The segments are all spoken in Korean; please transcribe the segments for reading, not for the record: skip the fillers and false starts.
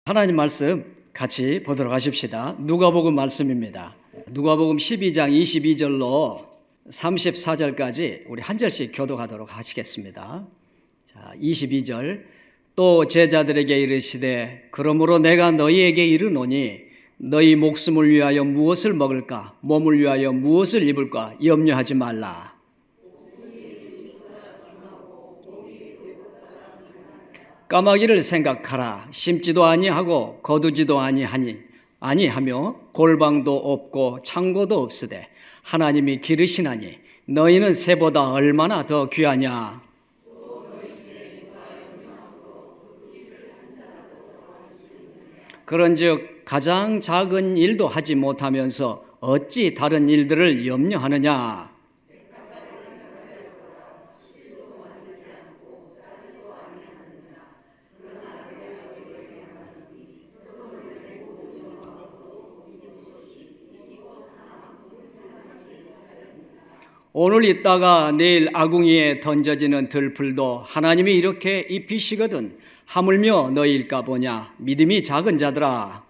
하나님 말씀 같이 보도록 하십시다. 누가복음 말씀입니다. 누가복음 12장 22절로 34절까지 우리 한 절씩 교독하도록 하시겠습니다. 자, 22절. 또 제자들에게 이르시되 그러므로 내가 너희에게 이르노니 너희 목숨을 위하여 무엇을 먹을까 몸을 위하여 무엇을 입을까 염려하지 말라. 까마귀를 생각하라. 심지도 아니하고 거두지도 아니하며 골방도 없고 창고도 없으되 하나님이 기르시나니 너희는 새보다 얼마나 더 귀하냐. 그런즉 가장 작은 일도 하지 못하면서 어찌 다른 일들을 염려하느냐. 오늘 있다가 내일 아궁이에 던져지는 들풀도 하나님이 이렇게 입히시거든 하물며 너희일까 보냐. 믿음이 작은 자들아.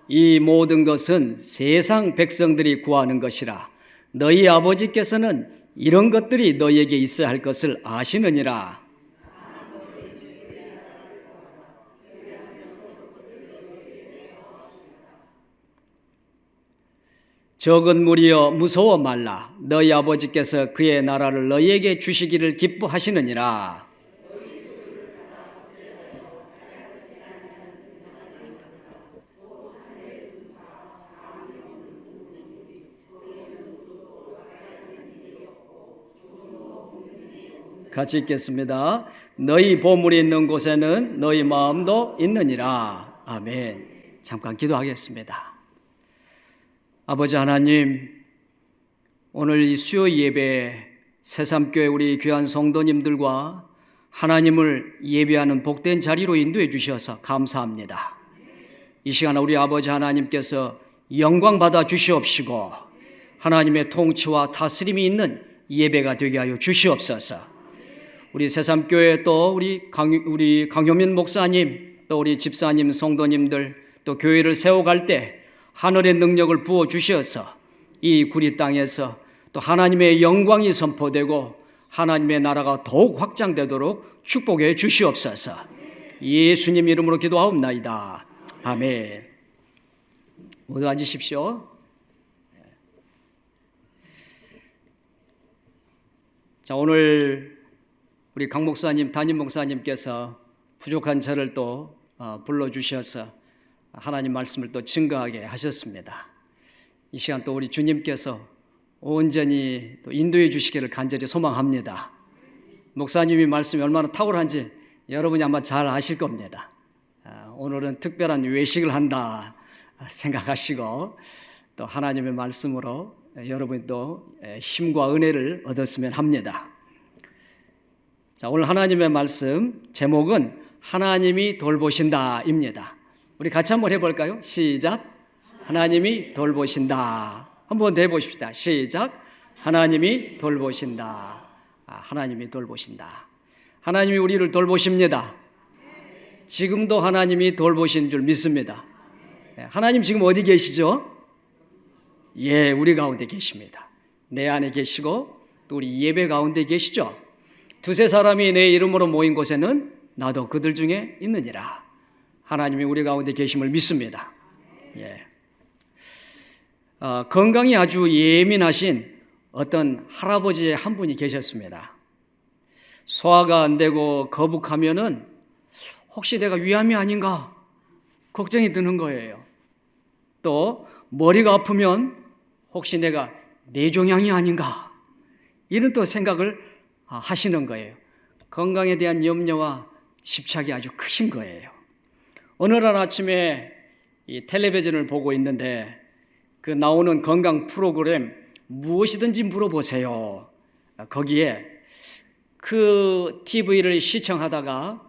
이 모든 것은 세상 백성들이 구하는 것이라. 너희 아버지께서는 이런 것들이 너희에게 있어야 할 것을 아시느니라. 적은 무리여 무서워 말라. 너희 아버지께서 그의 나라를 너희에게 주시기를 기뻐하시느니라. 같이 읽겠습니다. 너희 보물이 있는 곳에는 너희 마음도 있느니라. 아멘. 잠깐 기도하겠습니다. 아버지 하나님, 오늘 이 수요 예배 새삼교회 우리 귀한 성도님들과 하나님을 예배하는 복된 자리로 인도해 주셔서 감사합니다. 이 시간 우리 아버지 하나님께서 영광 받아 주시옵시고 하나님의 통치와 다스림이 있는 예배가 되게 하여 주시옵소서. 우리 새삼교회 또 우리 강효민 목사님 또 우리 집사님 성도님들 또 교회를 세워갈 때 하늘의 능력을 부어 주셔서 이 구리 땅에서 또 하나님의 영광이 선포되고 하나님의 나라가 더욱 확장되도록 축복해 주시옵소서. 예수님 이름으로 기도하옵나이다. 아멘. 모두 앉으십시오. 자, 오늘 우리 강 목사님, 담임 목사님께서 부족한 저를 또 불러주셔서 하나님 말씀을 또 증거하게 하셨습니다. 이 시간 또 우리 주님께서 온전히 또 인도해 주시기를 간절히 소망합니다. 목사님이 말씀이 얼마나 탁월한지 여러분이 아마 잘 아실 겁니다. 오늘은 특별한 외식을 한다 생각하시고 또 하나님의 말씀으로 여러분이 또 힘과 은혜를 얻었으면 합니다. 자, 오늘 하나님의 말씀 제목은 하나님이 돌보신다입니다. 우리 같이 한번 해볼까요? 시작. 하나님이 돌보신다. 한번 더 해보십시다. 시작. 하나님이 돌보신다. 하나님이 돌보신다. 하나님이 우리를 돌보십니다. 지금도 하나님이 돌보신 줄 믿습니다. 하나님 지금 어디 계시죠? 예, 우리 가운데 계십니다. 내 안에 계시고 또 우리 예배 가운데 계시죠? 두세 사람이 내 이름으로 모인 곳에는 나도 그들 중에 있느니라. 하나님이 우리 가운데 계심을 믿습니다. 예. 건강이 아주 예민하신 어떤 할아버지 한 분이 계셨습니다. 소화가 안 되고 거북하면은 혹시 내가 위암이 아닌가 걱정이 드는 거예요. 또 머리가 아프면 혹시 내가 뇌종양이 아닌가 이런 또 생각을 하시는 거예요. 건강에 대한 염려와 집착이 아주 크신 거예요. 어느 날 아침에 이 텔레비전을 보고 있는데 그 나오는 건강 프로그램 무엇이든지 물어보세요. 거기에 그 TV를 시청하다가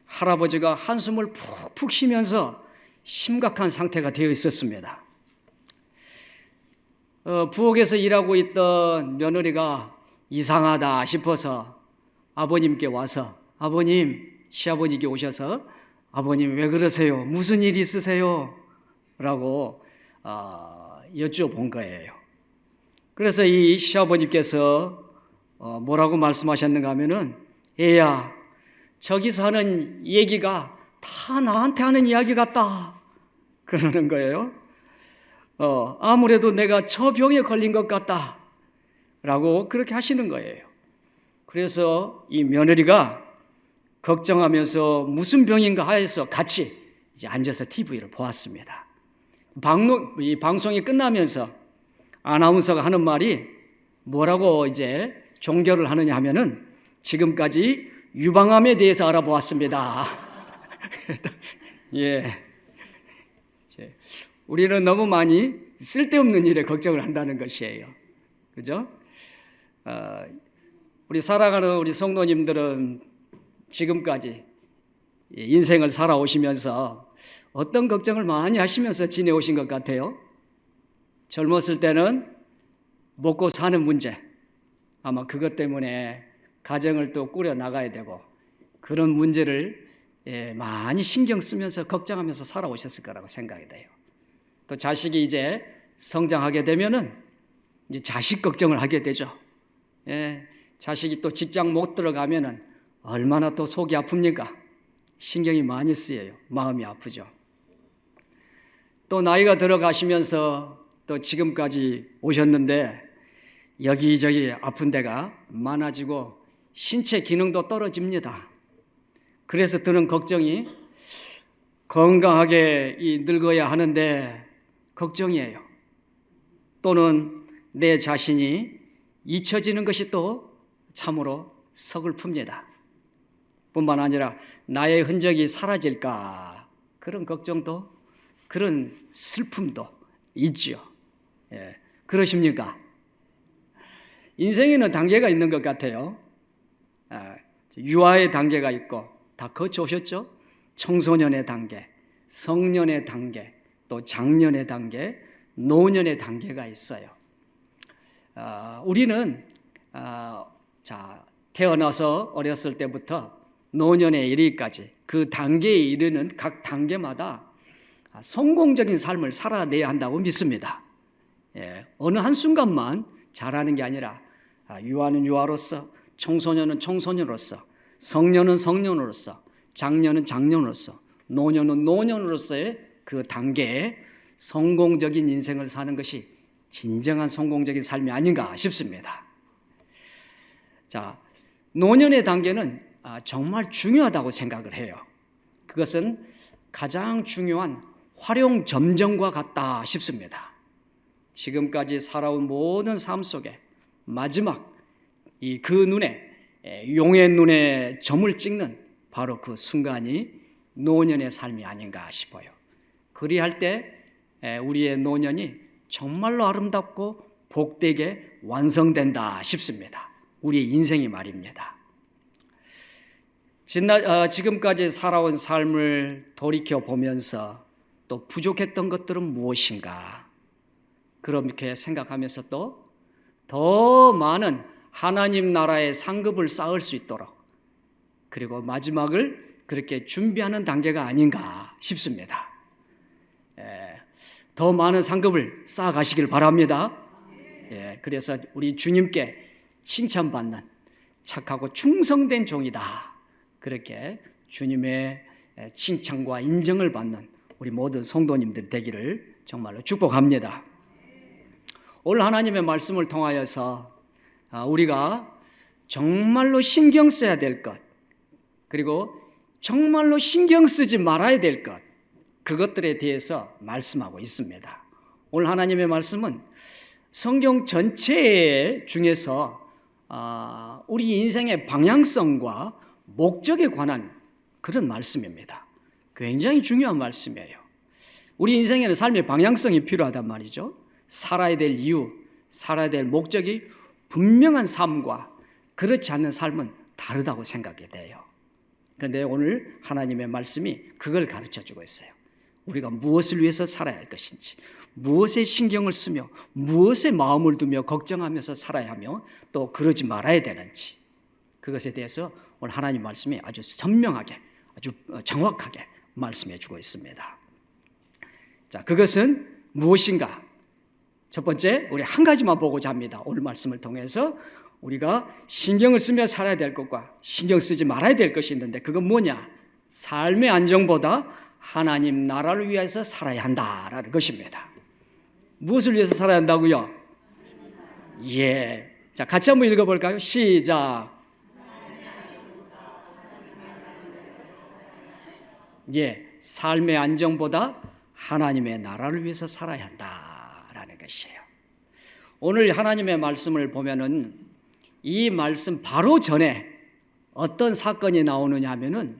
할아버지가 한숨을 푹푹 쉬면서 심각한 상태가 되어 있었습니다. 부엌에서 일하고 있던 며느리가 이상하다 싶어서 아버님께 와서 시아버님께 오셔서 아버님 왜 그러세요? 무슨 일 있으세요? 라고 여쭤본 거예요. 그래서 이 시아버님께서 뭐라고 말씀하셨는가 하면은, 얘야, 저기서 하는 얘기가 다 나한테 하는 이야기 같다 그러는 거예요. 아무래도 내가 저 병에 걸린 것 같다 라고 그렇게 하시는 거예요. 그래서 이 며느리가 걱정하면서 무슨 병인가 해서 같이 이제 앉아서 TV를 보았습니다. 이 방송이 끝나면서 아나운서가 하는 말이 뭐라고 이제 종결을 하느냐 하면은, 지금까지 유방암에 대해서 알아보았습니다. 예. 우리는 너무 많이 쓸데없는 일에 걱정을 한다는 것이에요. 그죠? 우리 사랑하는 우리 성도님들은 지금까지 인생을 살아오시면서 어떤 걱정을 많이 하시면서 지내오신 것 같아요? 젊었을 때는 먹고 사는 문제, 아마 그것 때문에 가정을 또 꾸려 나가야 되고 그런 문제를 많이 신경 쓰면서 걱정하면서 살아오셨을 거라고 생각이 돼요. 또 자식이 이제 성장하게 되면은 이제 자식 걱정을 하게 되죠. 자식이 또 직장 못 들어가면은 얼마나 또 속이 아픕니까? 신경이 많이 쓰여요. 마음이 아프죠. 또 나이가 들어가시면서 또 지금까지 오셨는데 여기저기 아픈 데가 많아지고 신체 기능도 떨어집니다. 그래서 드는 걱정이 건강하게 늙어야 하는데 걱정이에요. 또는 내 자신이 잊혀지는 것이 또 참으로 서글픕니다. 뿐만 아니라 나의 흔적이 사라질까, 그런 걱정도, 그런 슬픔도 있죠. 그러십니까? 인생에는 단계가 있는 것 같아요. 유아의 단계가 있고 다 거쳐오셨죠? 청소년의 단계, 성년의 단계, 또 장년의 단계, 노년의 단계가 있어요. 우리는 태어나서 어렸을 때부터 노년에 이르기까지 그 단계에 이르는 각 단계마다 성공적인 삶을 살아내야 한다고 믿습니다. 어느 한순간만 잘하는 게 아니라 유아는 유아로서, 청소년은 청소년으로서, 성년은 성년으로서, 장년은 장년으로서, 노년은 노년으로서의 그 단계에 성공적인 인생을 사는 것이 진정한 성공적인 삶이 아닌가 싶습니다. 노년의 단계는 정말 중요하다고 생각을 해요. 그것은 가장 중요한 활용점정과 같다 싶습니다. 지금까지 살아온 모든 삶 속에 마지막 그 눈에, 용의 눈에 점을 찍는 바로 그 순간이 노년의 삶이 아닌가 싶어요. 그리할 때 우리의 노년이 정말로 아름답고 복되게 완성된다 싶습니다. 우리의 인생이 말입니다. 지금까지 살아온 삶을 돌이켜보면서 또 부족했던 것들은 무엇인가, 그렇게 생각하면서 또 더 많은 하나님 나라의 상급을 쌓을 수 있도록, 그리고 마지막을 그렇게 준비하는 단계가 아닌가 싶습니다. 더 많은 상급을 쌓아가시길 바랍니다. 그래서 우리 주님께 칭찬받는 착하고 충성된 종이다, 그렇게 주님의 칭찬과 인정을 받는 우리 모든 성도님들 되기를 정말로 축복합니다. 오늘 하나님의 말씀을 통하여서 우리가 정말로 신경 써야 될 것, 그리고 정말로 신경 쓰지 말아야 될 것, 그것들에 대해서 말씀하고 있습니다. 오늘 하나님의 말씀은 성경 전체 중에서 우리 인생의 방향성과 목적에 관한 그런 말씀입니다. 굉장히 중요한 말씀이에요. 우리 인생에는 삶의 방향성이 필요하단 말이죠. 살아야 될 이유, 살아야 될 목적이 분명한 삶과 그렇지 않는 삶은 다르다고 생각이 돼요. 그런데 오늘 하나님의 말씀이 그걸 가르쳐주고 있어요. 우리가 무엇을 위해서 살아야 할 것인지, 무엇에 신경을 쓰며 무엇에 마음을 두며 걱정하면서 살아야 하며 또 그러지 말아야 되는지, 그것에 대해서 오늘 하나님 말씀이 아주 선명하게, 아주 정확하게 말씀해 주고 있습니다. 자, 그것은 무엇인가? 첫 번째, 우리 한 가지만 보고자 합니다. 오늘 말씀을 통해서 우리가 신경을 쓰며 살아야 될 것과 신경 쓰지 말아야 될 것이 있는데, 그건 뭐냐? 삶의 안정보다 하나님 나라를 위해서 살아야 한다라는 것입니다. 무엇을 위해서 살아야 한다고요? 예. 자, 같이 한번 읽어볼까요? 시작. 예, 삶의 안정보다 하나님의 나라를 위해서 살아야 한다라는 것이에요. 오늘 하나님의 말씀을 보면은 이 말씀 바로 전에 어떤 사건이 나오느냐 하면은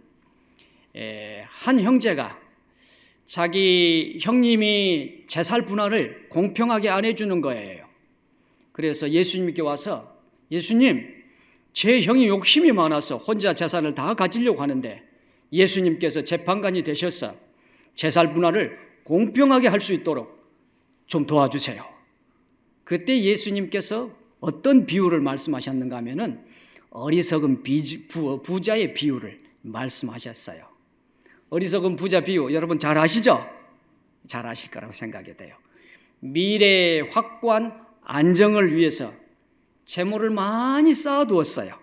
한 형제가 자기 형님이 제살 분할을 공평하게 안 해주는 거예요. 그래서 예수님께 와서, 예수님, 제 형이 욕심이 많아서 혼자 재산을 다 가지려고 하는데 예수님께서 재판관이 되셔서 제살 분할을 공평하게 할 수 있도록 좀 도와주세요. 그때 예수님께서 어떤 비유를 말씀하셨는가 하면은 어리석은 부자의 비유를 말씀하셨어요. 어리석은 부자 비유 여러분 잘 아시죠? 잘 아실 거라고 생각이 돼요. 미래의 확고한 안정을 위해서 재물을 많이 쌓아두었어요.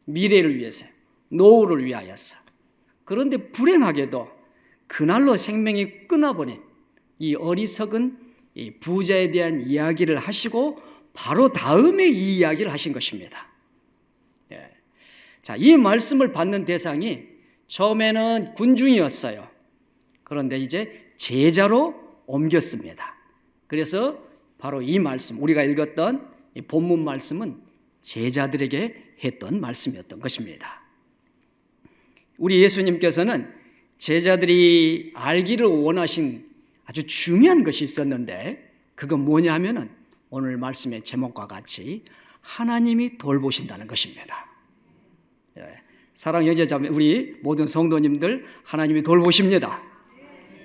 미래를 위해서, 노후를 위하여서. 그런데 불행하게도 그날로 생명이 끊어버린 이 어리석은 이 부자에 대한 이야기를 하시고 바로 다음에 이 이야기를 하신 것입니다. 예. 자, 이 말씀을 받는 대상이 처음에는 군중이었어요. 그런데 이제 제자로 옮겼습니다. 그래서 바로 이 말씀, 우리가 읽었던 이 본문 말씀은 제자들에게 했던 말씀이었던 것입니다. 우리 예수님께서는 제자들이 알기를 원하신 아주 중요한 것이 있었는데, 그건 뭐냐 하면은 오늘 말씀의 제목과 같이 하나님이 돌보신다는 것입니다. 사랑하는 형제자매, 우리 모든 성도님들 하나님이 돌보십니다.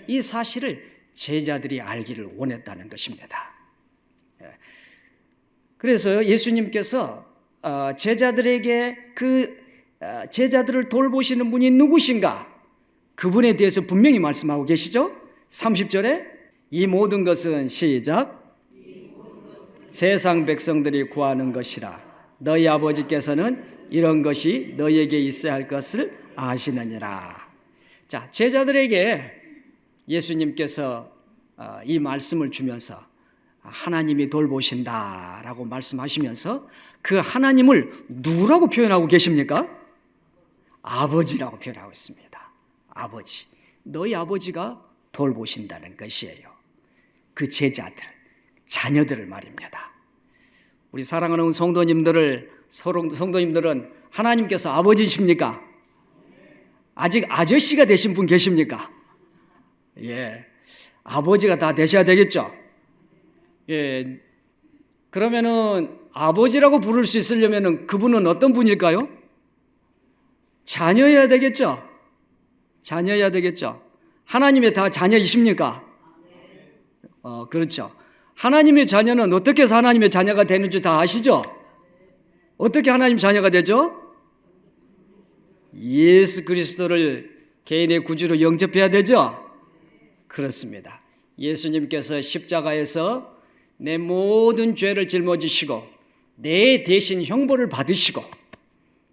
이 사실을 제자들이 알기를 원했다는 것입니다. 그래서 예수님께서 제자들에게 제자들을 돌보시는 분이 누구신가? 그분에 대해서 분명히 말씀하고 계시죠? 30절에 이 모든 것은 시작. 세상 백성들이 구하는 것이라. 너희 아버지께서는 이런 것이 너희에게 있어야 할 것을 아시느니라. 자, 제자들에게 예수님께서 이 말씀을 주면서 하나님이 돌보신다라고 말씀하시면서 그 하나님을 누구라고 표현하고 계십니까? 아버지라고 표현하고 있습니다. 아버지, 너희 아버지가 돌보신다는 것이에요. 그 제자들, 자녀들을 말입니다. 우리 사랑하는 성도님들은 하나님께서 아버지십니까? 아직 아저씨가 되신 분 계십니까? 예, 아버지가 다 되셔야 되겠죠. 예, 그러면은 아버지라고 부를 수 있으려면은 그분은 어떤 분일까요? 자녀여야 되겠죠. 자녀여야 되겠죠. 하나님의 다 자녀이십니까? 그렇죠. 하나님의 자녀는 어떻게 해서 하나님의 자녀가 되는지 다 아시죠? 어떻게 하나님 자녀가 되죠? 예수 그리스도를 개인의 구주로 영접해야 되죠? 그렇습니다. 예수님께서 십자가에서 내 모든 죄를 짊어지시고 내 대신 형벌을 받으시고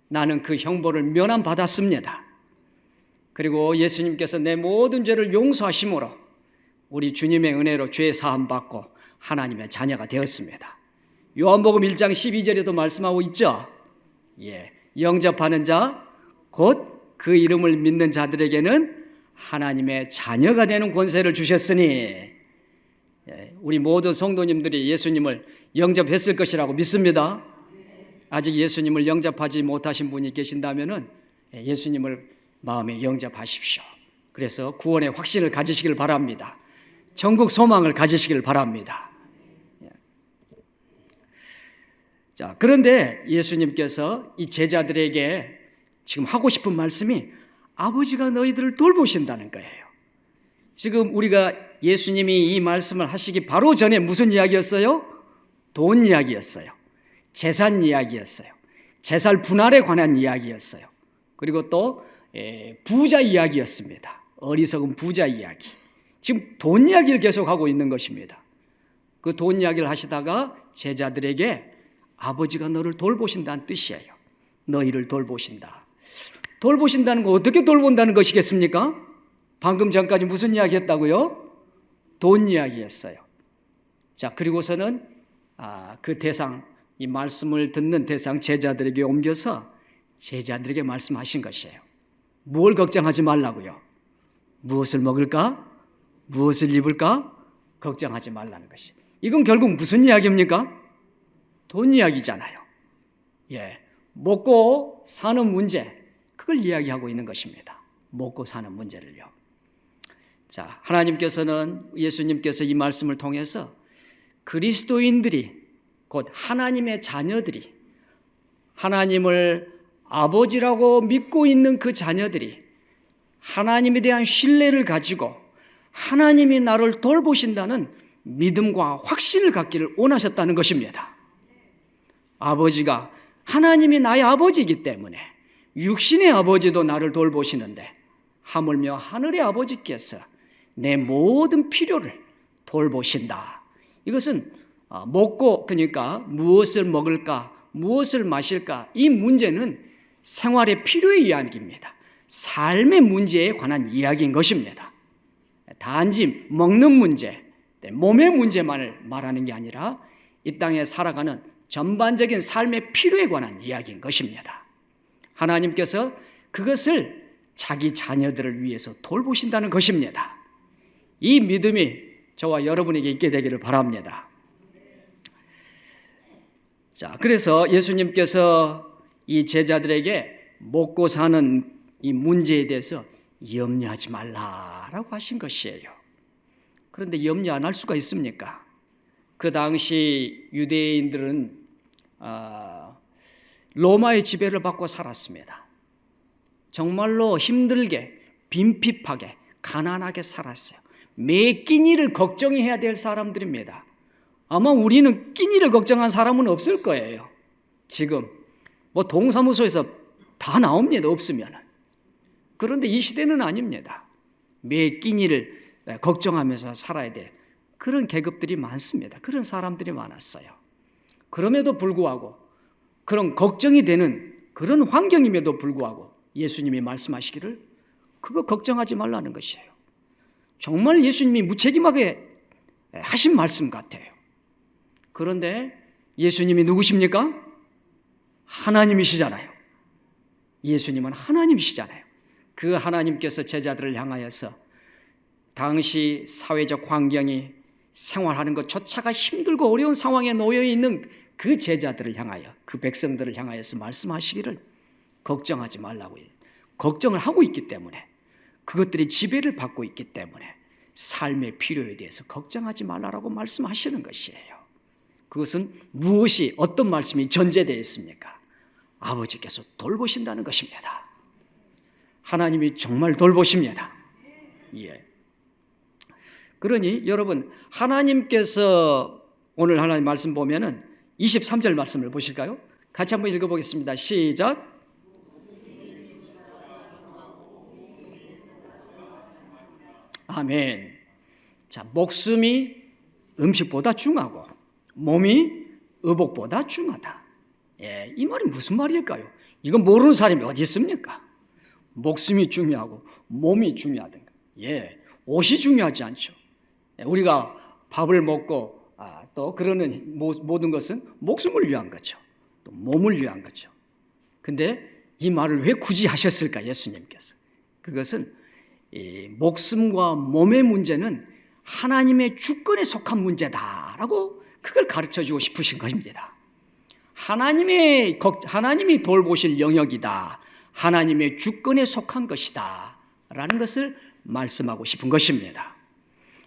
나는 그 형벌을 면함받았습니다. 그리고 예수님께서 내 모든 죄를 용서하심으로 우리 주님의 은혜로 죄 사함 받고 하나님의 자녀가 되었습니다. 요한복음 1장 12절에도 말씀하고 있죠. 예, 영접하는 자 곧 그 이름을 믿는 자들에게는 하나님의 자녀가 되는 권세를 주셨으니, 우리 모든 성도님들이 예수님을 영접했을 것이라고 믿습니다. 아직 예수님을 영접하지 못하신 분이 계신다면은 예수님을 마음에 영접하십시오. 그래서 구원의 확신을 가지시길 바랍니다. 천국 소망을 가지시길 바랍니다. 자, 그런데 예수님께서 이 제자들에게 지금 하고 싶은 말씀이 아버지가 너희들을 돌보신다는 거예요. 지금 우리가 예수님이 이 말씀을 하시기 바로 전에 무슨 이야기였어요? 돈 이야기였어요. 재산 이야기였어요. 재살 분할에 관한 이야기였어요. 그리고 또 부자 이야기였습니다. 어리석은 부자 이야기. 지금 돈 이야기를 계속하고 있는 것입니다. 그 돈 이야기를 하시다가 제자들에게 아버지가 너를 돌보신다는 뜻이에요. 너희를 돌보신다. 돌보신다는 거 어떻게 돌본다는 것이겠습니까? 방금 전까지 무슨 이야기 했다고요? 돈 이야기였어요. 자, 그리고서는 그 대상, 이 말씀을 듣는 대상 제자들에게 옮겨서 제자들에게 말씀하신 것이에요. 뭘 걱정하지 말라고요? 무엇을 먹을까? 무엇을 입을까? 걱정하지 말라는 것이. 이건 결국 무슨 이야기입니까? 돈 이야기잖아요. 예, 먹고 사는 문제, 그걸 이야기하고 있는 것입니다. 먹고 사는 문제를요. 자, 하나님께서는, 예수님께서 이 말씀을 통해서 그리스도인들이, 곧 하나님의 자녀들이, 하나님을 아버지라고 믿고 있는 그 자녀들이 하나님에 대한 신뢰를 가지고 하나님이 나를 돌보신다는 믿음과 확신을 갖기를 원하셨다는 것입니다. 아버지가, 하나님이 나의 아버지이기 때문에 육신의 아버지도 나를 돌보시는데 하물며 하늘의 아버지께서 내 모든 필요를 돌보신다. 이것은 먹고, 그러니까 무엇을 먹을까, 무엇을 마실까, 이 문제는 생활의 필요의 이야기입니다. 삶의 문제에 관한 이야기인 것입니다. 단지 먹는 문제, 몸의 문제만을 말하는 게 아니라 이 땅에 살아가는 전반적인 삶의 필요에 관한 이야기인 것입니다. 하나님께서 그것을 자기 자녀들을 위해서 돌보신다는 것입니다. 이 믿음이 저와 여러분에게 있게 되기를 바랍니다. 자, 그래서 예수님께서 이 제자들에게 먹고 사는 이 문제에 대해서 염려하지 말라라고 하신 것이에요. 그런데 염려 안 할 수가 있습니까? 그 당시 유대인들은 로마의 지배를 받고 살았습니다. 정말로 힘들게, 빈핍하게, 가난하게 살았어요. 매 끼니를 걱정해야 될 사람들입니다. 아마 우리는 끼니를 걱정한 사람은 없을 거예요. 지금 뭐 동사무소에서 다 나옵니다. 없으면. 그런데 이 시대는 아닙니다. 매 끼니를 걱정하면서 살아야 될 그런 계급들이 많습니다. 그런 사람들이 많았어요. 그럼에도 불구하고, 그런 걱정이 되는 그런 환경임에도 불구하고 예수님이 말씀하시기를 그거 걱정하지 말라는 것이에요. 정말 예수님이 무책임하게 하신 말씀 같아요. 그런데 예수님이 누구십니까? 하나님이시잖아요. 예수님은 하나님이시잖아요. 그 하나님께서 제자들을 향하여서 당시 사회적 환경이, 생활하는 것조차가 힘들고 어려운 상황에 놓여 있는 그 제자들을 향하여, 그 백성들을 향하여서 말씀하시기를 걱정하지 말라고. 걱정을 하고 있기 때문에, 그것들이 지배를 받고 있기 때문에 삶의 필요에 대해서 걱정하지 말라고 말씀하시는 것이에요. 그것은 무엇이, 어떤 말씀이 전제되어 있습니까? 아버지께서 돌보신다는 것입니다. 하나님이 정말 돌보십니다. 예. 그러니 여러분, 하나님께서, 오늘 하나님 말씀 보면은 23절 말씀을 보실까요? 같이 한번 읽어보겠습니다. 시작. 아멘. 자, 목숨이 음식보다 중하고 몸이 의복보다 중하다. 예, 이 말이 무슨 말일까요? 이거 모르는 사람이 어디 있습니까? 목숨이 중요하고 몸이 중요하든가. 예, 옷이 중요하지 않죠. 예, 우리가 밥을 먹고 또 그러는 모든 것은 목숨을 위한 거죠. 또 몸을 위한 거죠. 근데 이 말을 왜 굳이 하셨을까, 예수님께서? 그것은 이 목숨과 몸의 문제는 하나님의 주권에 속한 문제다라고 그걸 가르쳐주고 싶으신 것입니다. 하나님이 돌보실 영역이다. 하나님의 주권에 속한 것이다 라는 것을 말씀하고 싶은 것입니다.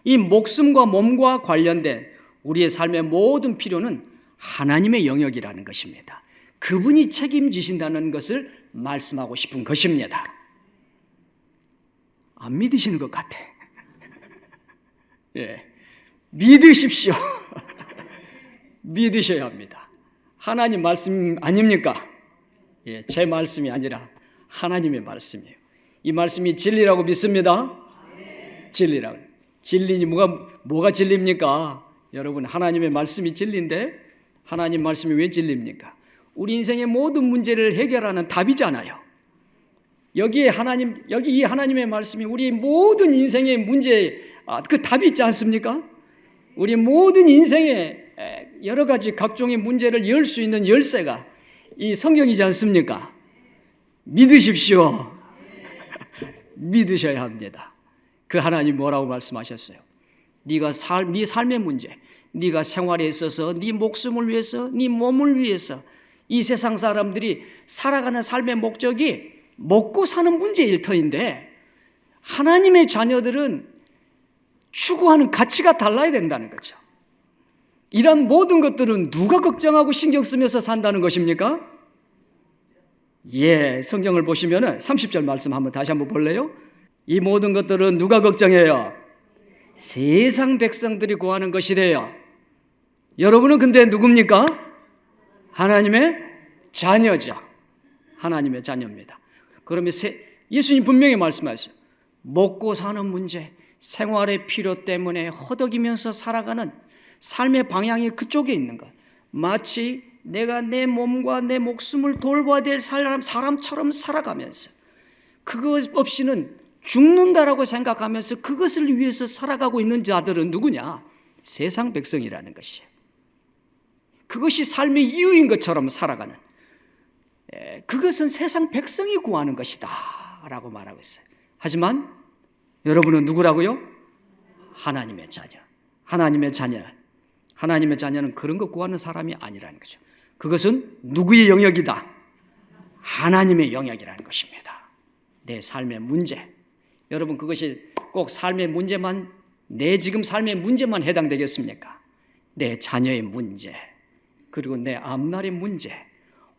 이 목숨과 몸과 관련된 우리의 삶의 모든 필요는 하나님의 영역이라는 것입니다. 그분이 책임지신다는 것을 말씀하고 싶은 것입니다. 안 믿으시는 것 같아. 예, 믿으십시오. 믿으셔야 합니다. 하나님 말씀 아닙니까? 예, 제 말씀이 아니라 하나님의 말씀이에요. 이 말씀이 진리라고 믿습니다. 진리라고. 진리니 뭐가 진리입니까? 여러분, 하나님의 말씀이 진리인데 하나님 말씀이 왜 진리입니까? 우리 인생의 모든 문제를 해결하는 답이잖아요. 여기 이 하나님의 말씀이 우리 모든 인생의 문제 그 답이 있지 않습니까? 우리 모든 인생의 여러 가지 각종의 문제를 열 수 있는 열쇠가 이 성경이지 않습니까? 믿으십시오. 믿으셔야 합니다. 그 하나님 뭐라고 말씀하셨어요? 네 삶의 문제, 네가 생활에 있어서 네 목숨을 위해서, 네 몸을 위해서 이 세상 사람들이 살아가는 삶의 목적이 먹고 사는 문제일 터인데 하나님의 자녀들은 추구하는 가치가 달라야 된다는 거죠. 이런 모든 것들은 누가 걱정하고 신경 쓰면서 산다는 것입니까? 예, 성경을 보시면은 30절 말씀 다시 한번 볼래요? 이 모든 것들은 누가 걱정해요? 세상 백성들이 구하는 것이래요. 여러분은 근데 누굽니까? 하나님의 자녀죠. 하나님의 자녀입니다. 그러면 예수님 분명히 말씀하셨어요. 먹고 사는 문제, 생활의 필요 때문에 허덕이면서 살아가는 삶의 방향이 그쪽에 있는 것. 마치 내가 내 몸과 내 목숨을 돌봐야 될 사람처럼 살아가면서 그것 없이는 죽는다라고 생각하면서 그것을 위해서 살아가고 있는 자들은 누구냐? 세상 백성이라는 것이에요. 그것이 삶의 이유인 것처럼 살아가는, 그것은 세상 백성이 구하는 것이다 라고 말하고 있어요. 하지만 여러분은 누구라고요? 하나님의 자녀. 하나님의 자녀는 그런 거 구하는 사람이 아니라는 거죠. 그것은 누구의 영역이다? 하나님의 영역이라는 것입니다. 내 삶의 문제. 여러분, 그것이 꼭 삶의 문제만, 내 지금 삶의 문제만 해당되겠습니까? 내 자녀의 문제, 그리고 내 앞날의 문제,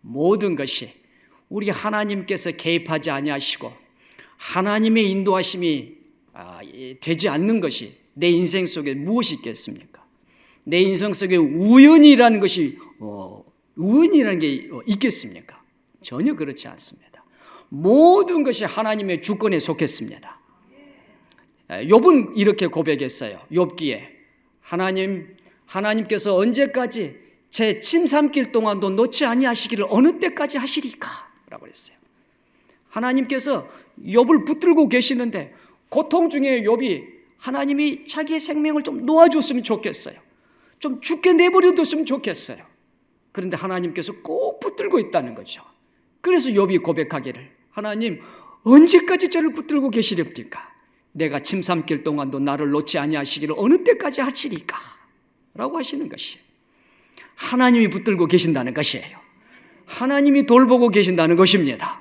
모든 것이 우리 하나님께서 개입하지 아니하시고 하나님의 인도하심이 되지 않는 것이 내 인생 속에 무엇이 있겠습니까? 내 인생 속에 우연이라는 것이 우연이라는 게 있겠습니까? 전혀 그렇지 않습니다. 모든 것이 하나님의 주권에 속했습니다. 욥은 이렇게 고백했어요. 욥기에 하나님께서 언제까지 제 침삼킬 동안도 놓지 아니하시기를 어느 때까지 하시리까? 라고 했어요. 하나님께서 욥을 붙들고 계시는데 고통 중에 욥이 하나님이 자기의 생명을 좀 놓아줬으면 좋겠어요. 좀 죽게 내버려뒀으면 좋겠어요. 그런데 하나님께서 꼭 붙들고 있다는 거죠. 그래서 욥이 고백하기를, 하나님 언제까지 저를 붙들고 계시렵니까? 내가 침삼킬 동안도 나를 놓지 아니하시기를 어느 때까지 하시리까? 라고 하시는 것이에요. 하나님이 붙들고 계신다는 것이에요. 하나님이 돌보고 계신다는 것입니다.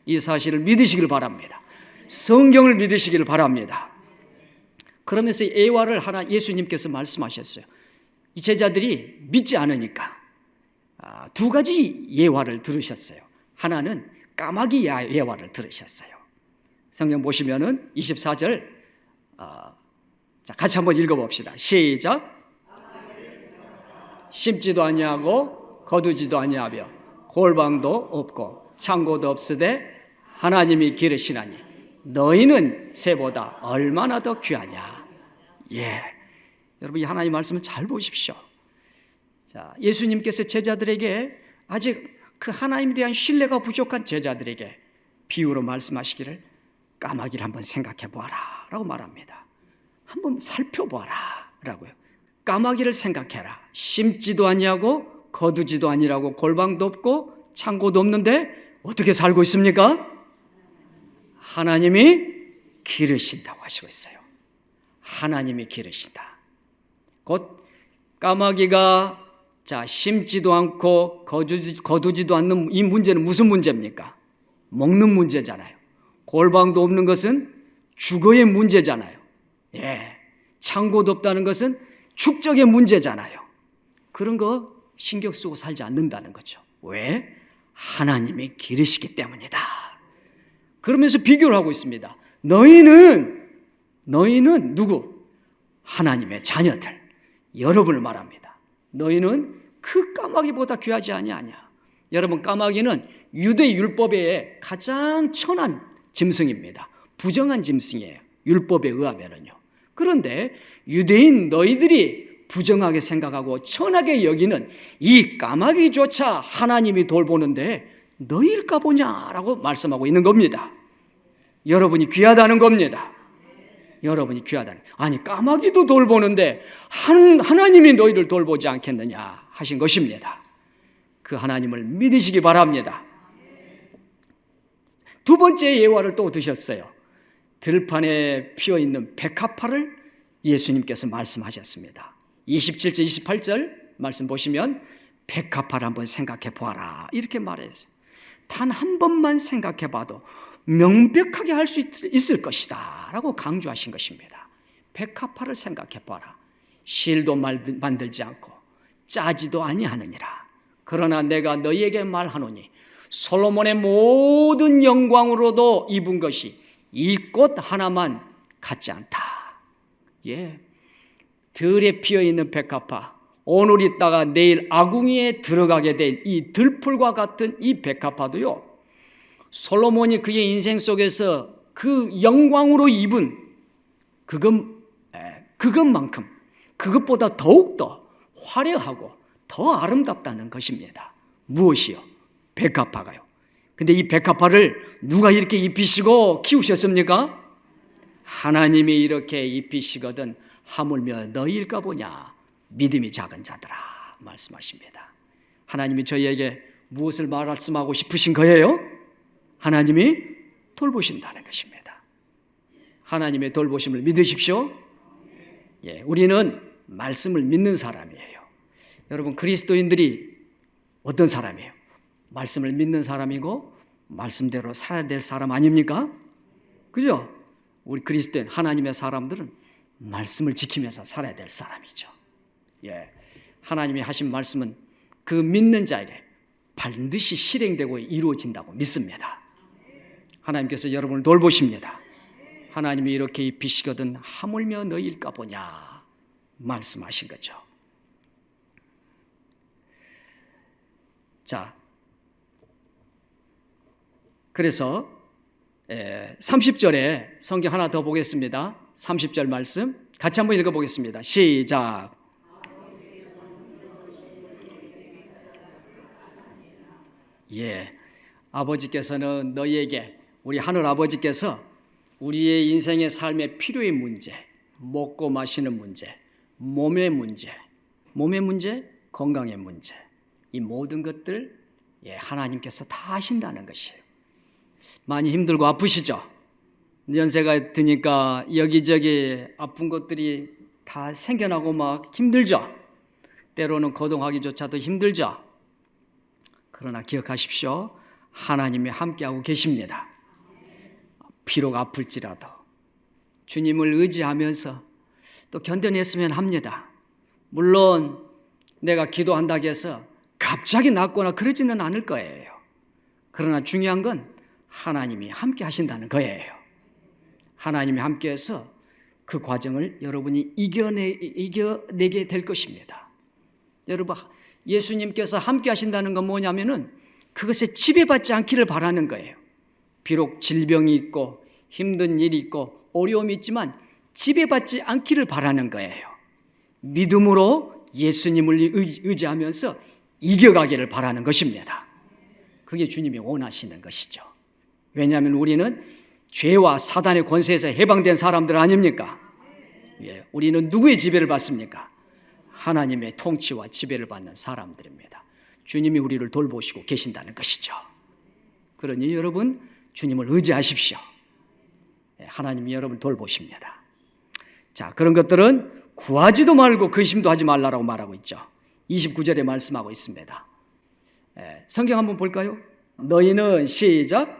이 사실을 믿으시길 바랍니다. 성경을 믿으시길 바랍니다. 그러면서 예화를 예수님께서 말씀하셨어요. 이 제자들이 믿지 않으니까 두 가지 예화를 들으셨어요. 하나는 까마귀 예화를 들으셨어요. 성경 보시면은 24절, 자, 같이 한번 읽어봅시다. 시작. 심지도 아니하고 거두지도 아니하며 골방도 없고 창고도 없으되 하나님이 기르시나니 너희는 새보다 얼마나 더 귀하냐. 예, 여러분 이 하나님 말씀을 잘 보십시오. 자, 예수님께서 제자들에게 아직 그 하나님에 대한 신뢰가 부족한 제자들에게 비유로 말씀하시기를 까마귀를 한번 생각해 보아라 라고 말합니다. 한번 살펴보아라 라고요. 까마귀를 생각해라. 심지도 아니하고 거두지도 아니라고 골방도 없고 창고도 없는데 어떻게 살고 있습니까? 하나님이 기르신다고 하시고 있어요. 하나님이 기르신다. 곧 까마귀가 심지도 않고 거두지도 않는 이 문제는 무슨 문제입니까? 먹는 문제잖아요. 골방도 없는 것은 주거의 문제잖아요. 예, 창고도 없다는 것은 축적의 문제잖아요. 그런 거 신경 쓰고 살지 않는다는 거죠. 왜? 하나님이 기르시기 때문이다. 그러면서 비교를 하고 있습니다. 너희는 누구? 하나님의 자녀들, 여러분을 말합니다. 너희는 그 까마귀보다 귀하지 아니하냐. 여러분, 까마귀는 유대 율법의 가장 천한 짐승입니다. 부정한 짐승이에요. 율법에 의하면은요. 그런데 유대인 너희들이 부정하게 생각하고 천하게 여기는 이 까마귀조차 하나님이 돌보는데 너희일까 보냐라고 말씀하고 있는 겁니다. 여러분이 귀하다는 겁니다. 여러분이 귀하다는. 아니, 까마귀도 돌보는데 하나님이 너희를 돌보지 않겠느냐 하신 것입니다. 그 하나님을 믿으시기 바랍니다. 두 번째 예화를 또 드셨어요. 들판에 피어있는 백합화를 예수님께서 말씀하셨습니다. 27절 28절 말씀 보시면 백합화를 한번 생각해 보아라 이렇게 말했어요. 단 한 번만 생각해 봐도 명백하게 할 수 있을 것이다 라고 강조하신 것입니다. 백합화를 생각해 보아라. 실도 만들지 않고 짜지도 아니하느니라. 그러나 내가 너희에게 말하노니 솔로몬의 모든 영광으로도 입은 것이 이 꽃 하나만 같지 않다. 예, 들에 피어있는 백합화, 오늘 있다가 내일 아궁이에 들어가게 된 이 들풀과 같은 이 백합화도요, 솔로몬이 그의 인생 속에서 그 영광으로 입은 그것만큼, 그것보다 더욱더 화려하고 더 아름답다는 것입니다. 무엇이요? 백합화가요. 근데 이 백합화를 누가 이렇게 입히시고 키우셨습니까? 하나님이 이렇게 입히시거든 하물며 너희일까 보냐 믿음이 작은 자들아 말씀하십니다. 하나님이 저희에게 무엇을 말씀하고 싶으신 거예요? 하나님이 돌보신다는 것입니다. 하나님의 돌보심을 믿으십시오. 예, 우리는 말씀을 믿는 사람이에요. 여러분, 그리스도인들이 어떤 사람이에요? 말씀을 믿는 사람이고 말씀대로 살아야 될 사람 아닙니까? 그죠? 우리 그리스도인 하나님의 사람들은 말씀을 지키면서 살아야 될 사람이죠. 예, 하나님이 하신 말씀은 그 믿는 자에게 반드시 실행되고 이루어진다고 믿습니다. 하나님께서 여러분을 돌보십니다. 하나님이 이렇게 입히시거든 하물며 너희일까 보냐 말씀하신 거죠. 자, 그래서 30절에 성경 하나 더 보겠습니다. 30절 말씀 같이 한번 읽어보겠습니다. 시작. 예, 아버지께서는 너희에게, 우리 하늘 아버지께서 우리의 인생의 삶의 필요의 문제, 먹고 마시는 문제, 몸의 문제, 건강의 문제, 이 모든 것들 하나님께서 다 하신다는 것이에요. 많이 힘들고 아프시죠? 연세가 드니까 여기저기 아픈 것들이 다 생겨나고 막 힘들죠? 때로는 거동하기조차도 힘들죠? 그러나 기억하십시오. 하나님이 함께하고 계십니다. 비록 아플지라도 주님을 의지하면서 또 견뎌냈으면 합니다. 물론 내가 기도한다고 해서 갑자기 낫거나 그러지는 않을 거예요. 그러나 중요한 건 하나님이 함께 하신다는 거예요. 하나님이 함께해서 그 과정을 여러분이 이겨내게 될 것입니다. 여러분, 예수님께서 함께 하신다는 건 뭐냐면은 그것에 지배받지 않기를 바라는 거예요. 비록 질병이 있고 힘든 일이 있고 어려움이 있지만 지배받지 않기를 바라는 거예요. 믿음으로 예수님을 의지하면서 이겨가기를 바라는 것입니다. 그게 주님이 원하시는 것이죠. 왜냐하면 우리는 죄와 사단의 권세에서 해방된 사람들 아닙니까? 예, 우리는 누구의 지배를 받습니까? 하나님의 통치와 지배를 받는 사람들입니다. 주님이 우리를 돌보시고 계신다는 것이죠. 그러니 여러분, 주님을 의지하십시오. 예, 하나님이 여러분을 돌보십니다. 자, 그런 것들은 구하지도 말고 근심도 하지 말라라고 말하고 있죠. 29절에 말씀하고 있습니다. 성경 한번 볼까요? 너희는 시작.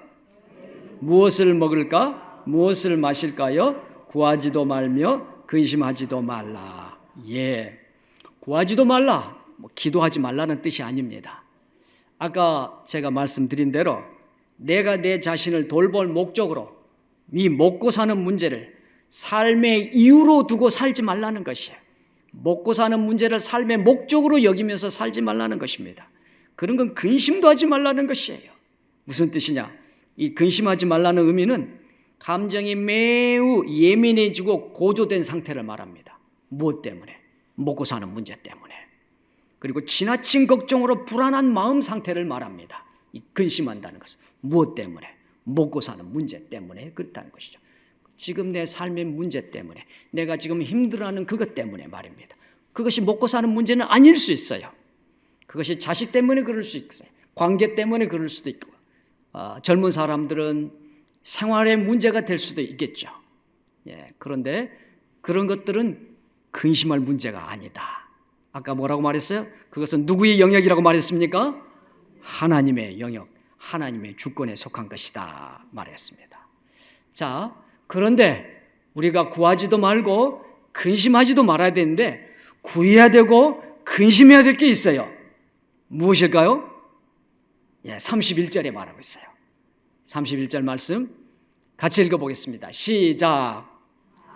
무엇을 먹을까? 무엇을 마실까요? 구하지도 말며 근심하지도 말라. 예, 구하지도 말라. 기도하지 말라는 뜻이 아닙니다. 아까 제가 말씀드린 대로 내가 내 자신을 돌볼 목적으로 이 먹고 사는 문제를 삶의 이유로 두고 살지 말라는 것이에요. 먹고 사는 문제를 삶의 목적으로 여기면서 살지 말라는 것입니다. 그런 건 근심도 하지 말라는 것이에요. 무슨 뜻이냐? 이 근심하지 말라는 의미는 감정이 매우 예민해지고 고조된 상태를 말합니다. 무엇 때문에? 먹고 사는 문제 때문에. 그리고 지나친 걱정으로 불안한 마음 상태를 말합니다. 이 근심한다는 것은 무엇 때문에? 먹고 사는 문제 때문에 그렇다는 것이죠. 지금 내 삶의 문제 때문에, 내가 지금 힘들어하는 그것 때문에 말입니다. 그것이 먹고 사는 문제는 아닐 수 있어요. 그것이 자식 때문에 그럴 수 있어요. 관계 때문에 그럴 수도 있고, 젊은 사람들은 생활의 문제가 될 수도 있겠죠. 그런데 그런 것들은 근심할 문제가 아니다. 아까 뭐라고 말했어요? 그것은 누구의 영역이라고 말했습니까? 하나님의 영역, 하나님의 주권에 속한 것이다 말했습니다. 자, 그런데 우리가 구하지도 말고 근심하지도 말아야 되는데, 구해야 되고 근심해야 될 게 있어요. 무엇일까요? 31절에 말하고 있어요. 31절 말씀 같이 읽어보겠습니다. 시작.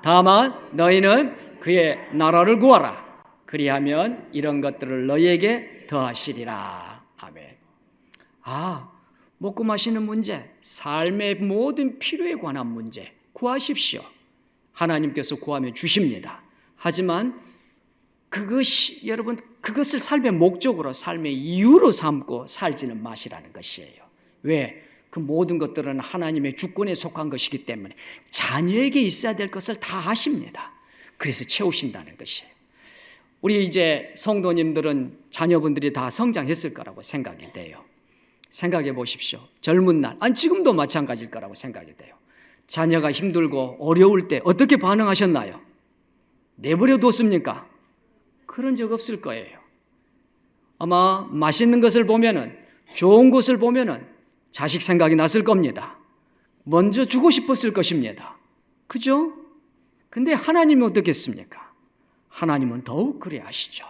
다만 너희는 그의 나라를 구하라. 그리하면 이런 것들을 너희에게 더하시리라. 아멘. 먹고 마시는 문제, 삶의 모든 필요에 관한 문제 구하십시오. 하나님께서 구하면 주십니다. 하지만 여러분, 그것을 삶의 목적으로, 삶의 이유로 삼고 살지는 마시라는 것이에요. 왜? 그 모든 것들은 하나님의 주권에 속한 것이기 때문에 자녀에게 있어야 될 것을 다 하십니다. 그래서 채우신다는 것이에요. 우리 이제 성도님들은 자녀분들이 다 성장했을 거라고 생각이 돼요. 생각해 보십시오. 젊은 날, 지금도 마찬가지일 거라고 생각이 돼요. 자녀가 힘들고 어려울 때 어떻게 반응하셨나요? 내버려 뒀습니까? 그런 적 없을 거예요. 아마 맛있는 것을 보면은, 좋은 것을 보면은 자식 생각이 났을 겁니다. 먼저 주고 싶었을 것입니다. 그죠? 근데 하나님은 어떻겠습니까? 하나님은 더욱 그래 하시죠.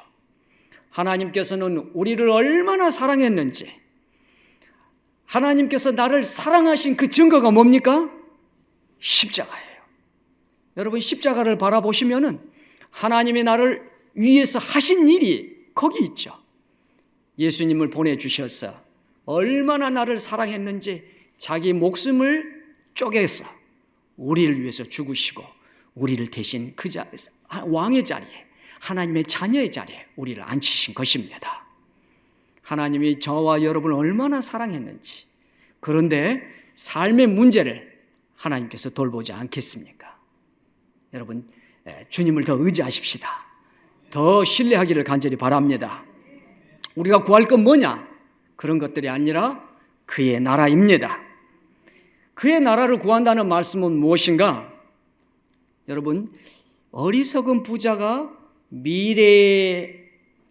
하나님께서는 우리를 얼마나 사랑했는지, 하나님께서 나를 사랑하신 그 증거가 뭡니까? 십자가예요. 여러분, 십자가를 바라보시면은 하나님이 나를 위해서 하신 일이 거기 있죠. 예수님을 보내주셔서 얼마나 나를 사랑했는지 자기 목숨을 쪼개서 우리를 위해서 죽으시고, 우리를 대신 그 왕의 자리에, 하나님의 자녀의 자리에 우리를 앉히신 것입니다. 하나님이 저와 여러분을 얼마나 사랑했는지. 그런데 삶의 문제를 하나님께서 돌보지 않겠습니까? 여러분, 주님을 더 의지하십시다. 더 신뢰하기를 간절히 바랍니다. 우리가 구할 건 뭐냐? 그런 것들이 아니라 그의 나라입니다. 그의 나라를 구한다는 말씀은 무엇인가? 여러분, 어리석은 부자가 미래의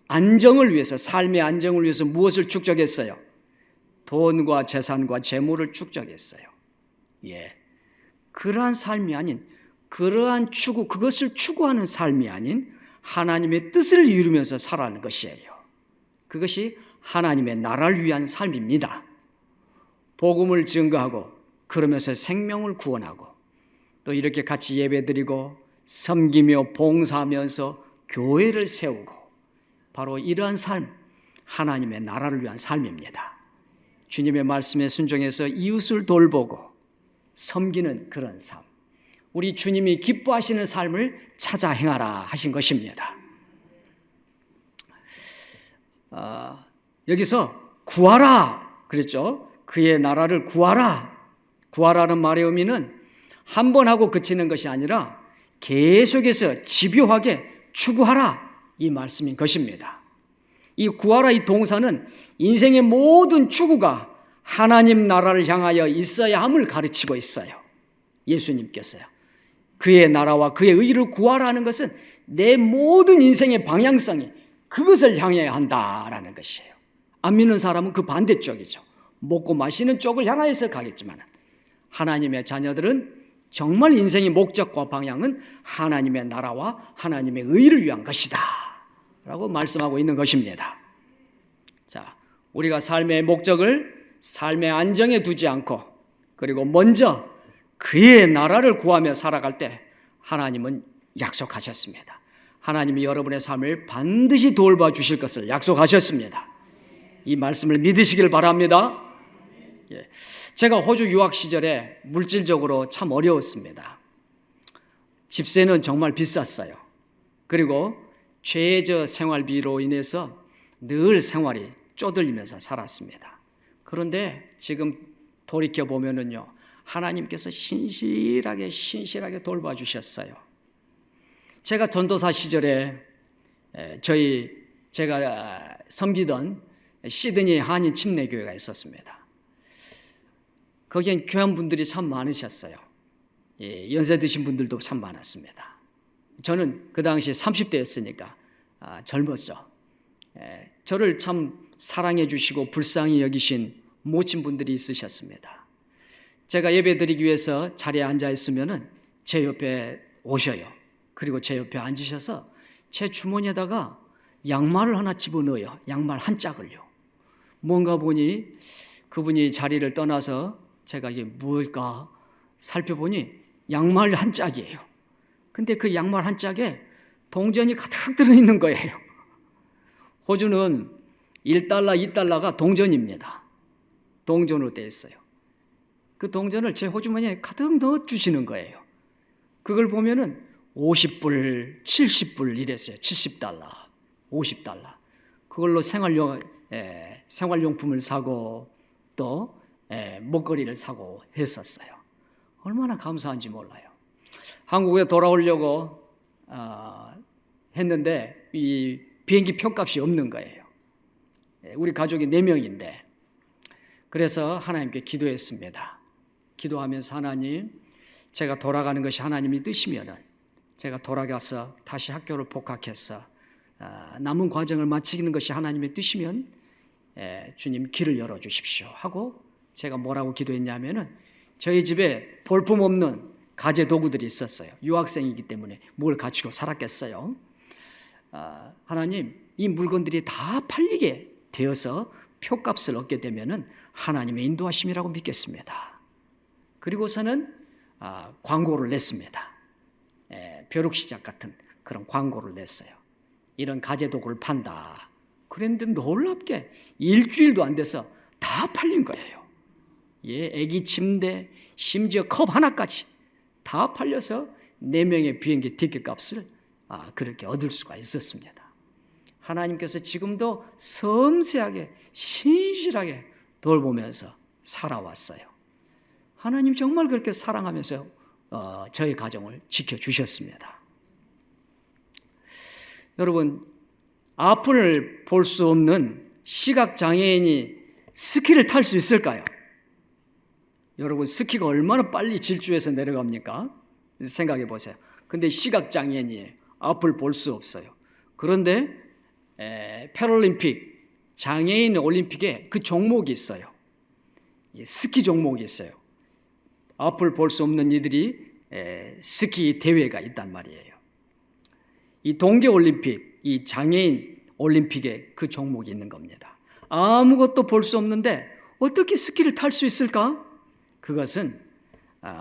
안정을 위해서, 삶의 안정을 위해서 무엇을 축적했어요? 돈과 재산과 재물을 축적했어요. 그러한 삶이 아닌, 그러한 그것을 추구하는 삶이 아닌 하나님의 뜻을 이루면서 살아가는 것이에요. 그것이 하나님의 나라를 위한 삶입니다. 복음을 증거하고, 그러면서 생명을 구원하고, 또 이렇게 같이 예배드리고 섬기며 봉사하면서 교회를 세우고, 바로 이러한 삶, 하나님의 나라를 위한 삶입니다. 주님의 말씀에 순종해서 이웃을 돌보고 섬기는 그런 삶, 우리 주님이 기뻐하시는 삶을 찾아 행하라 하신 것입니다. 여기서 구하라 그랬죠. 그의 나라를 구하라. 구하라는 말의 의미는 한 번 하고 그치는 것이 아니라 계속해서 집요하게 추구하라, 이 말씀인 것입니다. 이 구하라, 이 동사는 인생의 모든 추구가 하나님 나라를 향하여 있어야 함을 가르치고 있어요. 예수님께서요. 그의 나라와 그의 의를 구하라는 것은 내 모든 인생의 방향성이 그것을 향해야 한다라는 것이에요. 안 믿는 사람은 그 반대쪽이죠. 먹고 마시는 쪽을 향하여서 가겠지만, 하나님의 자녀들은 정말 인생의 목적과 방향은 하나님의 나라와 하나님의 의를 위한 것이다 라고 말씀하고 있는 것입니다. 자, 우리가 삶의 목적을 삶의 안정에 두지 않고, 그리고 먼저 그의 나라를 구하며 살아갈 때 하나님은 약속하셨습니다. 하나님이 여러분의 삶을 반드시 돌봐 주실 것을 약속하셨습니다. 이 말씀을 믿으시길 바랍니다. 예. 제가 호주 유학 시절에 물질적으로 참 어려웠습니다. 집세는 정말 비쌌어요. 그리고 최저 생활비로 인해서 늘 생활이 쪼들리면서 살았습니다. 그런데 지금 돌이켜 보면은요, 하나님께서 신실하게 돌봐주셨어요. 제가 전도사 시절에 제가 섬기던 시드니 한인 침례교회가 있었습니다. 거기엔 귀한 분들이 참 많으셨어요. 연세 드신 분들도 참 많았습니다. 저는 그 당시 30대였으니까 젊었죠. 저를 참 사랑해 주시고 불쌍히 여기신 모친 분들이 있으셨습니다. 제가 예배 드리기 위해서 자리에 앉아 있으면은 제 옆에 오셔요. 그리고 제 옆에 앉으셔서 제 주머니에다가 양말을 하나 집어넣어요. 양말 한 짝을요. 뭔가 보니 그분이 자리를 떠나서 제가 이게 뭘까 살펴보니 양말 한 짝이에요. 근데 그 양말 한 짝에 동전이 가득 들어있는 거예요. 호주는 1달러, 2달러가 동전입니다. 동전으로 되어 있어요. 그 동전을 제 호주머니에 가득 넣어주시는 거예요. 그걸 보면은 50불, 70불 이랬어요. 70달러, 50달러. 그걸로 생활용품을 사고 또 먹거리를 사고 했었어요. 얼마나 감사한지 몰라요. 한국에 돌아오려고 했는데 이 비행기 표값이 없는 거예요. 우리 가족이 4명인데 그래서 하나님께 기도했습니다. 기도하면서 하나님, 제가 돌아가는 것이 하나님이 뜻이면은 제가 돌아가서 다시 학교를 복학해서 남은 과정을 마치는 것이 하나님의 뜻이면 주님 길을 열어주십시오 하고 제가 뭐라고 기도했냐면은 저희 집에 볼품없는 가재 도구들이 있었어요. 유학생이기 때문에 뭘 가지고 살았겠어요. 하나님, 이 물건들이 다 팔리게 되어서 표값을 얻게 되면은 하나님의 인도하심이라고 믿겠습니다. 그리고서는 광고를 냈습니다. 벼룩시장 같은 그런 광고를 냈어요. 이런 가재 도구를 판다. 그런데 놀랍게 일주일도 안 돼서 다 팔린 거예요. 애기 침대, 심지어 컵 하나까지 다 팔려서 4명의 비행기 티켓 값을 그렇게 얻을 수가 있었습니다. 하나님께서 지금도 섬세하게 신실하게 돌보면서 살아왔어요. 하나님 정말 그렇게 사랑하면서 저희 가정을 지켜주셨습니다. 여러분, 앞을 볼 수 없는 시각장애인이 스키를 탈 수 있을까요? 여러분, 스키가 얼마나 빨리 질주해서 내려갑니까? 생각해 보세요. 근데 시각장애인이에요. 앞을 볼 수 없어요. 그런데 패럴림픽, 장애인 올림픽에 그 종목이 있어요. 스키 종목이 있어요. 앞을 볼 수 없는 이들이 스키 대회가 있단 말이에요. 이 동계올림픽, 이 장애인 올림픽에 그 종목이 있는 겁니다. 아무것도 볼 수 없는데 어떻게 스키를 탈 수 있을까? 그것은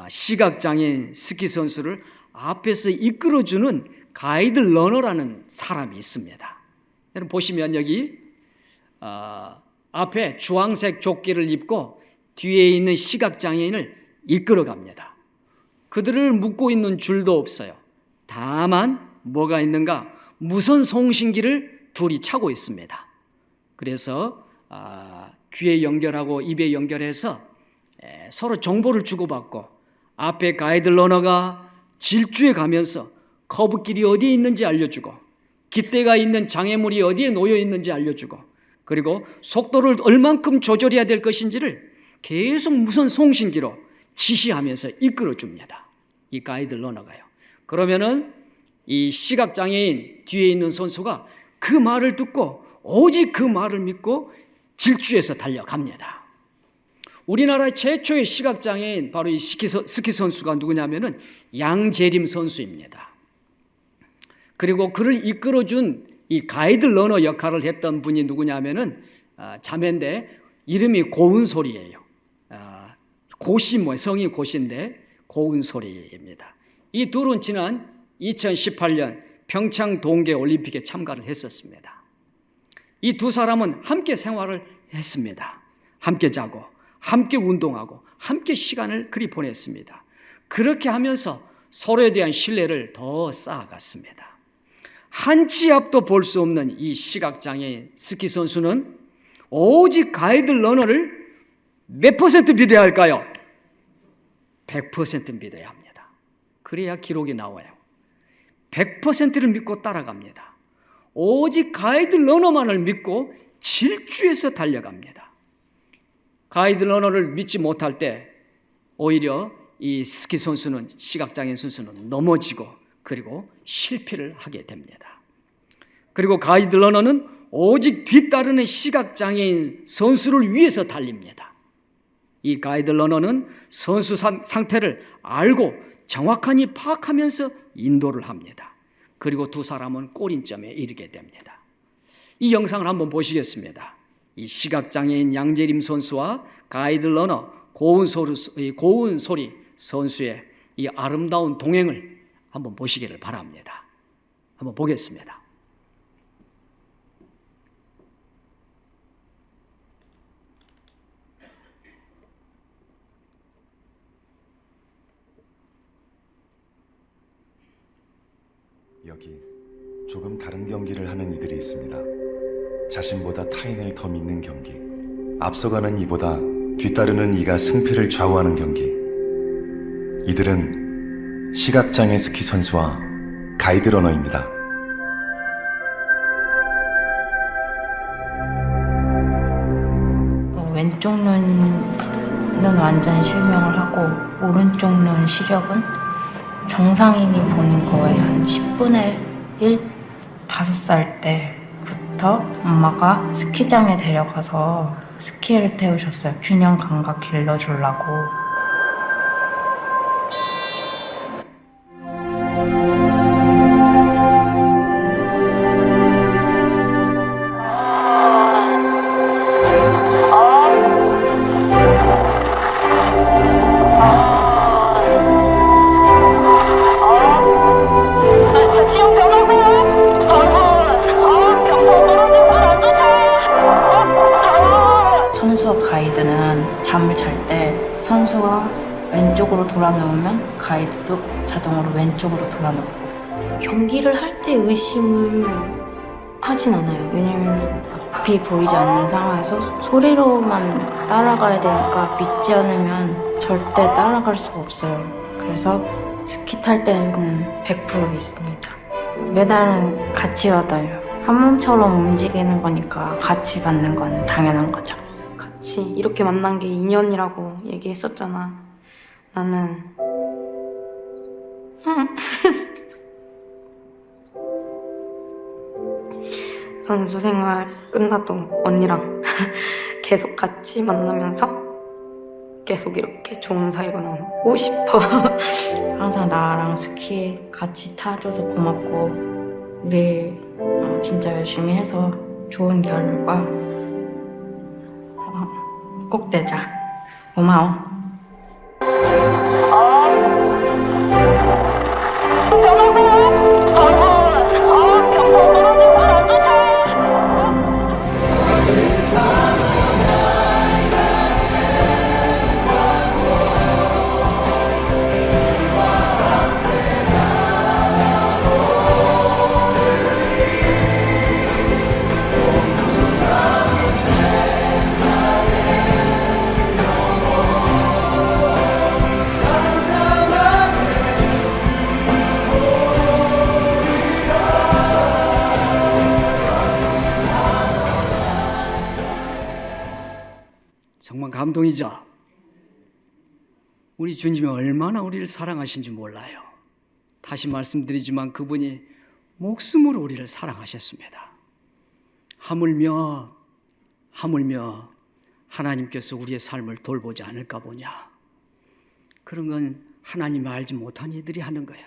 시각장애인 스키 선수를 앞에서 이끌어주는 가이드 러너라는 사람이 있습니다. 여러분 보시면 여기 앞에 주황색 조끼를 입고 뒤에 있는 시각장애인을 이끌어갑니다. 그들을 묶고 있는 줄도 없어요. 다만 뭐가 있는가? 무선 송신기를 둘이 차고 있습니다. 그래서 귀에 연결하고 입에 연결해서 서로 정보를 주고받고 앞에 가이드 러너가 질주해 가면서 커브길이 어디에 있는지 알려주고 깃대가 있는 장애물이 어디에 놓여 있는지 알려주고 그리고 속도를 얼만큼 조절해야 될 것인지를 계속 무선 송신기로 지시하면서 이끌어줍니다. 이 가이드 러너가요. 그러면은 이 시각장애인 뒤에 있는 선수가 그 말을 듣고 오직 그 말을 믿고 질주해서 달려갑니다. 우리나라의 최초의 시각장애인 바로 이 스키 선수가 누구냐면은 양재림 선수입니다. 그리고 그를 이끌어준 이 가이드 러너 역할을 했던 분이 누구냐면은 자매인데 이름이 고은솔이에요. 고씨 성이 고씨인데 고은솔이입니다. 이 둘은 지난 2018년 평창 동계 올림픽에 참가를 했었습니다. 이 두 사람은 함께 생활을 했습니다. 함께 자고 함께 운동하고 함께 시간을 그리 보냈습니다. 그렇게 하면서 서로에 대한 신뢰를 더 쌓아갔습니다. 한 치 앞도 볼 수 없는 이 시각장애인 스키 선수는 오직 가이드 러너를 몇 퍼센트 믿어야 할까요? 100% 믿어야 합니다. 그래야 기록이 나와요. 100%를 믿고 따라갑니다. 오직 가이드 러너만을 믿고 질주해서 달려갑니다. 가이드 러너를 믿지 못할 때 오히려 이 스키 선수는, 시각장애인 선수는 넘어지고 그리고 실패를 하게 됩니다. 그리고 가이드 러너는 오직 뒤따르는 시각장애인 선수를 위해서 달립니다. 이 가이드 러너는 선수 상태를 알고 정확하게 파악하면서 인도를 합니다. 그리고 두 사람은 꼬린점에 이르게 됩니다. 이 영상을 한번 보시겠습니다. 이 시각장애인 양재림 선수와 가이드 러너 고운 소리 선수의 이 아름다운 동행을 한번 보시기를 바랍니다. 한번 보겠습니다. 여기 조금 다른 경기를 하는 이들이 있습니다. 자신보다 타인을 더 믿는 경기, 앞서가는 이보다 뒤따르는 이가 승패를 좌우하는 경기. 이들은 시각장애 스키 선수와 가이드 러너입니다. 왼쪽 눈은 완전 실명을 하고 오른쪽 눈 시력은 정상인이 보는 거에 한 10분의 1? 5살 때부터 엄마가 스키장에 데려가서 스키를 태우셨어요. 균형 감각 길러주려고. 선수와 가이드는 잠을 잘 때 선수가 왼쪽으로 돌아 누우면 가이드도 자동으로 왼쪽으로 돌아 눕고. 경기를 할 때 의심을 하진 않아요. 왜냐면 앞이 보이지 않는 상황에서 소리로만 따라가야 되니까 믿지 않으면 절대 따라갈 수가 없어요. 그래서 스키 탈 때는 100% 믿습니다. 메달은 같이 받아요. 한 몸처럼 움직이는 거니까 같이 받는 건 당연한 거죠. 같이 이렇게 만난 게 인연이라고 얘기했었잖아. 나는 선수 생활 끝나도 언니랑 계속 같이 만나면서 계속 이렇게 좋은 사이로 남고 싶어. 항상 나랑 스키 같이 타줘서 고맙고 우리 진짜 열심히 해서 좋은 결과 꼭 내자. 고마워. 정말 감동이죠. 우리 주님이 얼마나 우리를 사랑하신지 몰라요. 다시 말씀드리지만 그분이 목숨으로 우리를 사랑하셨습니다. 하물며 하나님께서 우리의 삶을 돌보지 않을까 보냐. 그런 건 하나님이 알지 못한 이들이 하는 거예요.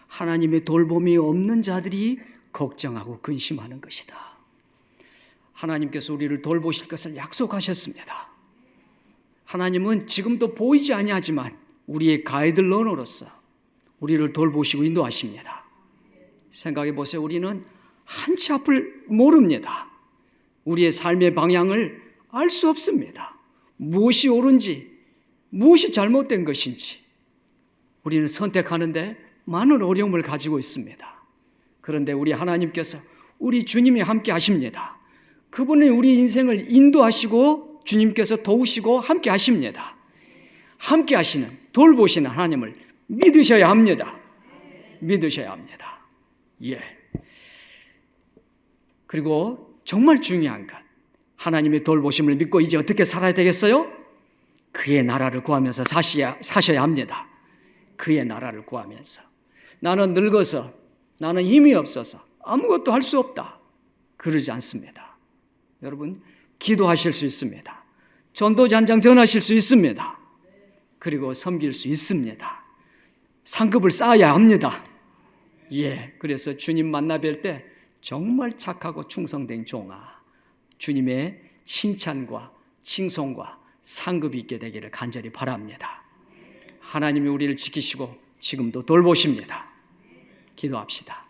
하나님의 돌봄이 없는 자들이 걱정하고 근심하는 것이다. 하나님께서 우리를 돌보실 것을 약속하셨습니다. 하나님은 지금도 보이지 아니하지만 우리의 가이드 러너로서 우리를 돌보시고 인도하십니다. 생각해 보세요. 우리는 한치 앞을 모릅니다. 우리의 삶의 방향을 알 수 없습니다. 무엇이 옳은지, 무엇이 잘못된 것인지 우리는 선택하는데 많은 어려움을 가지고 있습니다. 그런데 우리 하나님께서, 우리 주님이 함께 하십니다. 그분이 우리 인생을 인도하시고 주님께서 도우시고 함께 하십니다. 함께 하시는, 돌보시는 하나님을 믿으셔야 합니다. 믿으셔야 합니다. 예. 그리고 정말 중요한 것, 하나님의 돌보심을 믿고 이제 어떻게 살아야 되겠어요? 그의 나라를 구하면서 사셔야 합니다. 그의 나라를 구하면서. 나는 늙어서, 나는 힘이 없어서 아무것도 할 수 없다, 그러지 않습니다. 여러분, 기도하실 수 있습니다. 전도지 한 장 전하실 수 있습니다. 그리고 섬길 수 있습니다. 상급을 쌓아야 합니다. 예, 그래서 주님 만나 뵐 때 정말 착하고 충성된 종아, 주님의 칭찬과 칭송과 상급이 있게 되기를 간절히 바랍니다. 하나님이 우리를 지키시고 지금도 돌보십니다. 기도합시다.